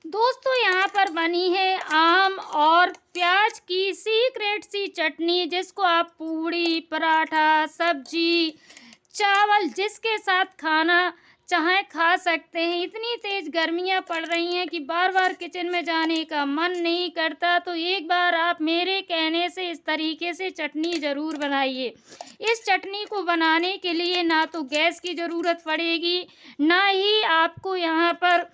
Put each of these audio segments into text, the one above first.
दोस्तों यहाँ पर बनी है आम और प्याज की सीक्रेट सी चटनी, जिसको आप पूड़ी, पराठा, सब्जी, चावल जिसके साथ खाना चाहें खा सकते हैं। इतनी तेज गर्मियाँ पड़ रही हैं कि बार बार किचन में जाने का मन नहीं करता। तो एक बार आप मेरे कहने से इस तरीके से चटनी ज़रूर बनाइए। इस चटनी को बनाने के लिए ना तो गैस की ज़रूरत पड़ेगी, ना ही आपको यहाँ पर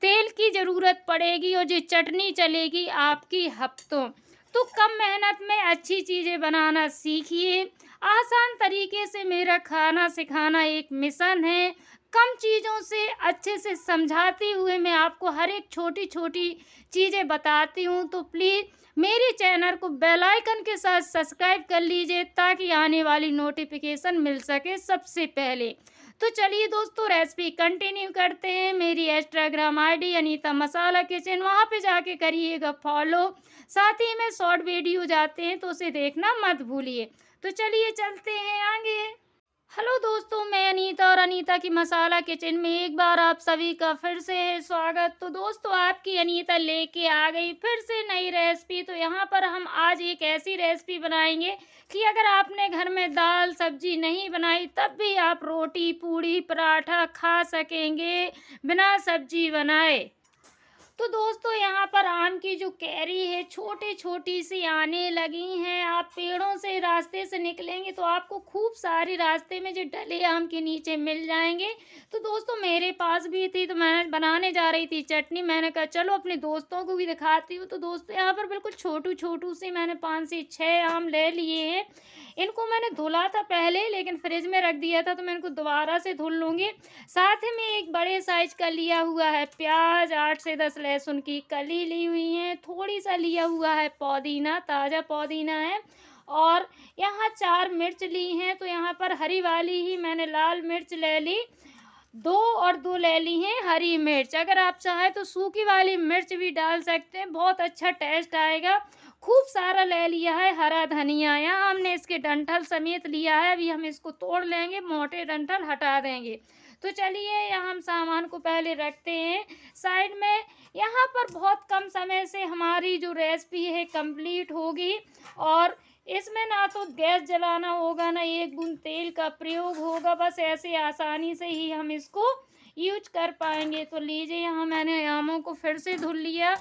तेल की ज़रूरत पड़ेगी, और ये चटनी चलेगी आपकी हफ्तों। तो कम मेहनत में अच्छी चीज़ें बनाना सीखिए। आसान तरीके से मेरा खाना सिखाना एक मिशन है। कम चीज़ों से अच्छे से समझाते हुए मैं आपको हर एक छोटी-छोटी चीज़ें बताती हूँ। तो प्लीज़ मेरे चैनल को बेल आइकन के साथ सब्सक्राइब कर लीजिए, ताकि आने वाली नोटिफ़िकेशन मिल सके सबसे पहले। तो चलिए दोस्तों, रेसिपी कंटिन्यू करते हैं। मेरी इंस्टाग्राम आईडी अनीता मसाला किचन, वहाँ पे जाके करिएगा फॉलो। साथ ही में शॉर्ट वीडियो जाते हैं तो उसे देखना मत भूलिए। तो चलिए चलते हैं आगे। हेलो दोस्तों, मैं अनीता और अनीता की मसाला किचन में एक बार आप सभी का फिर से है स्वागत। तो दोस्तों, आपकी अनीता लेके आ गई फिर से नई रेसिपी। तो यहाँ पर हम आज एक ऐसी रेसिपी बनाएंगे कि अगर आपने घर में दाल सब्जी नहीं बनाई, तब भी आप रोटी, पूड़ी, पराठा खा सकेंगे बिना सब्जी बनाए। तो दोस्तों, यहाँ पर आम की जो कैरी है छोटी छोटी सी आने लगी हैं। आप पेड़ों से रास्ते से निकलेंगे तो आपको खूब सारी रास्ते में जो डले आम के नीचे मिल जाएंगे। तो दोस्तों, मेरे पास भी थी तो मैं बनाने जा रही थी चटनी। मैंने कहा चलो अपने दोस्तों को भी दिखाती हूँ। तो दोस्तों, यहाँ पर बिल्कुल छोटू छोटू सी मैंने 5 से 6 आम ले लिए हैं। इनको मैंने धुला था पहले, लेकिन फ्रिज में रख दिया था, तो मैं इनको दोबारा से धुल लूँगी। साथ ही में एक बड़े साइज का लिया हुआ है प्याज, 8 से 10 लहसुन की कली ली हुई है, थोड़ी सा लिया हुआ है पुदीना, ताज़ा पुदीना है, और यहाँ 4 मिर्च ली हैं। तो यहाँ पर हरी वाली ही मैंने लाल मिर्च ले ली 2, और 2 ले ली हैं हरी मिर्च। अगर आप चाहें तो सूखी वाली मिर्च भी डाल सकते हैं, बहुत अच्छा टेस्ट आएगा। खूब सारा ले लिया है हरा धनिया, यहाँ हमने इसके डंठल समेत लिया है। अभी हम इसको तोड़ लेंगे, मोटे डंठल हटा देंगे। तो चलिए यहाँ हम सामान को पहले रखते हैं साइड में। यहाँ पर बहुत कम समय से हमारी जो रेसिपी है कंप्लीट होगी, और इसमें ना तो गैस जलाना होगा, ना एक बूंद तेल का प्रयोग होगा। बस ऐसे आसानी से ही हम इसको यूज कर पाएंगे। तो लीजिए, यहाँ मैंने आमों को फिर से धुल लिया।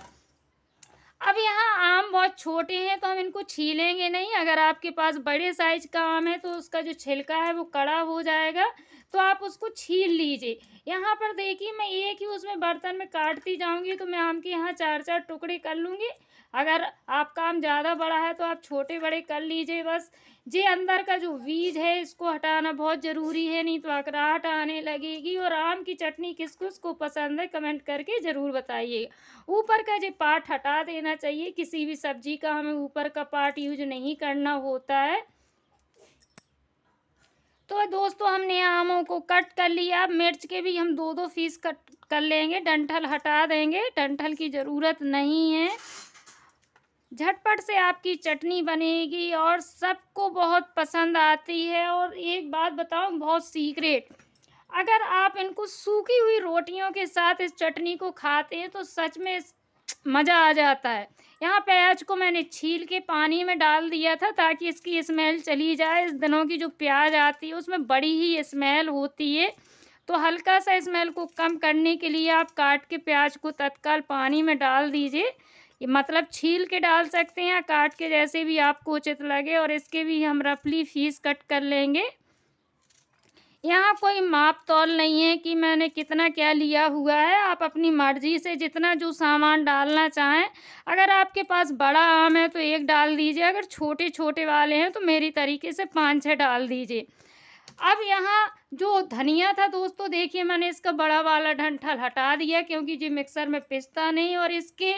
अब यहाँ आम बहुत छोटे हैं तो हम इनको छीलेंगे नहीं। अगर आपके पास बड़े साइज का आम है तो उसका जो छिलका है वो कड़ा हो जाएगा, तो आप उसको छील लीजिए। यहाँ पर देखिए, मैं एक ही उसमें बर्तन में काटती जाऊंगी, तो मैं आम के यहाँ 4-4 टुकड़े कर लूँगी। अगर आपका आम ज़्यादा बड़ा है तो आप छोटे बड़े कर लीजिए। बस जे अंदर का जो बीज है इसको हटाना बहुत ज़रूरी है, नहीं तो अकड़ाहट आने लगेगी। और आम की चटनी किस किस को पसंद है कमेंट करके ज़रूर बताइए। ऊपर का जो पार्ट हटा देना चाहिए, किसी भी सब्जी का हमें ऊपर का पार्ट यूज नहीं करना होता है। तो दोस्तों, हमने आमों को कट कर लिया। मिर्च के भी हम 2-2 पीस कट कर लेंगे, डंठल हटा देंगे, डंठल की ज़रूरत नहीं है। झटपट से आपकी चटनी बनेगी और सबको बहुत पसंद आती है। और एक बात बताऊं, बहुत सीक्रेट, अगर आप इनको सूखी हुई रोटियों के साथ इस चटनी को खाते हैं तो सच में मज़ा आ जाता है। यहाँ प्याज को मैंने छील के पानी में डाल दिया था ताकि इसकी स्मेल चली जाए। इस दिनों की जो प्याज आती है उसमें बड़ी ही स्मेल होती है, तो हल्का सा स्मेल को कम करने के लिए आप काट के प्याज को तत्काल पानी में डाल दीजिए। ये मतलब छील के डाल सकते हैं या काट के, जैसे भी आपको उचित लगे। और इसके भी हम रफली पीस कट कर लेंगे। यहाँ कोई माप तौल नहीं है कि मैंने कितना क्या लिया हुआ है, आप अपनी मर्ज़ी से जितना जो सामान डालना चाहें। अगर आपके पास बड़ा आम है तो 1 डाल दीजिए, अगर छोटे छोटे वाले हैं तो मेरी तरीके से 5-6 डाल दीजिए। अब यहाँ जो धनिया था दोस्तों, देखिए मैंने इसका बड़ा वाला डंठल हटा दिया, क्योंकि जी मिक्सर में पिसता नहीं। और इसके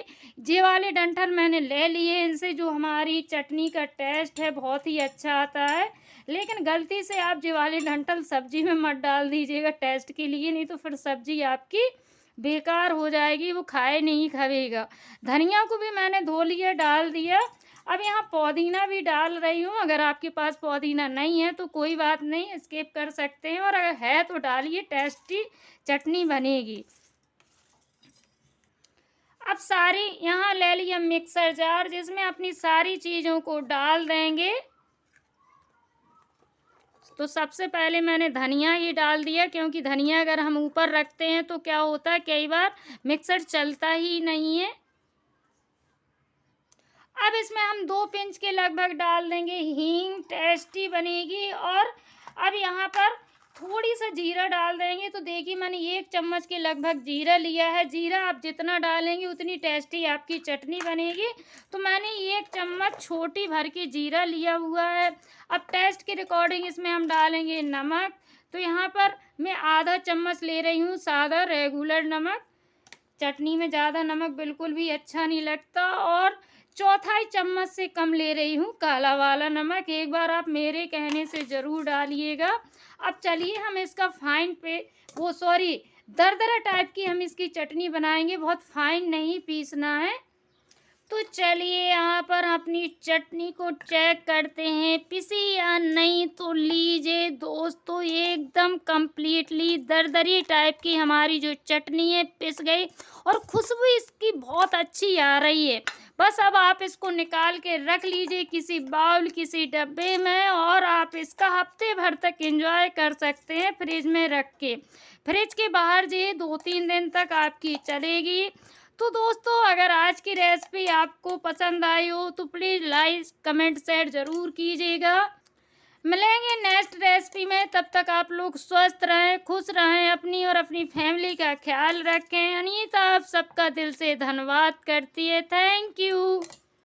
ये वाले डंठल मैंने ले लिए, इनसे जो हमारी चटनी का टेस्ट है बहुत ही अच्छा आता है। लेकिन गलती से आप ये वाले डंठल सब्जी में मत डाल दीजिएगा टेस्ट के लिए, नहीं तो फिर सब्जी आपकी बेकार हो जाएगी, वो खाए नहीं खाएगा। धनिया को भी मैंने धो लिया, डाल दिया। अब यहाँ पुदीना भी डाल रही हूँ। अगर आपके पास पुदीना नहीं है तो कोई बात नहीं, स्किप कर सकते हैं, और अगर है तो डालिए, टेस्टी चटनी बनेगी। अब सारी यहाँ ले लिया मिक्सर जार, जिसमें अपनी सारी चीज़ों को डाल देंगे। तो सबसे पहले मैंने धनिया ही डाल दिया, क्योंकि धनिया अगर हम ऊपर रखते हैं तो क्या होता है, कई बार मिक्सर चलता ही नहीं है। अब इसमें हम 2 पिंच के लगभग डाल देंगे हींग, टेस्टी बनेगी। और अब यहाँ पर थोड़ी सा जीरा डाल देंगे। तो देखिए मैंने 1 चम्मच के लगभग जीरा लिया है। जीरा आप जितना डालेंगे उतनी टेस्टी आपकी चटनी बनेगी। तो मैंने 1 चम्मच छोटी भर के जीरा लिया हुआ है। अब टेस्ट के रिकॉर्डिंग इसमें हम डालेंगे नमक। तो यहाँ पर मैं आधा चम्मच ले रही हूँ सादा रेगुलर नमक। चटनी में ज़्यादा नमक बिल्कुल भी अच्छा नहीं लगता। और चौथाई चम्मच से कम ले रही हूँ काला वाला नमक। एक बार आप मेरे कहने से ज़रूर डालिएगा। अब चलिए हम इसका दरदरा टाइप की हम इसकी चटनी बनाएंगे, बहुत फाइन नहीं पीसना है। तो चलिए यहाँ पर अपनी चटनी को चेक करते हैं, पिसी या नहीं। तो लीजिए दोस्तों, एकदम कम्प्लीटली दरदरी टाइप की हमारी जो चटनी है पिस गई, और खुशबू इसकी बहुत अच्छी आ रही है। बस अब आप इसको निकाल के रख लीजिए किसी बाउल, किसी डब्बे में, और आप इसका हफ्ते भर तक एंजॉय कर सकते हैं फ्रिज में रख के। फ्रिज के बाहर जी 2-3 दिन तक आपकी चलेगी। तो दोस्तों, अगर आज की रेसिपी आपको पसंद आई हो तो प्लीज़ लाइक, कमेंट, शेयर ज़रूर कीजिएगा। मिलेंगे नेक्स्ट रेसिपी में, तब तक आप लोग स्वस्थ रहें, खुश रहें, अपनी और अपनी फैमिली का ख्याल रखें। अनीता आप सबका दिल से धन्यवाद करती है। Thank you.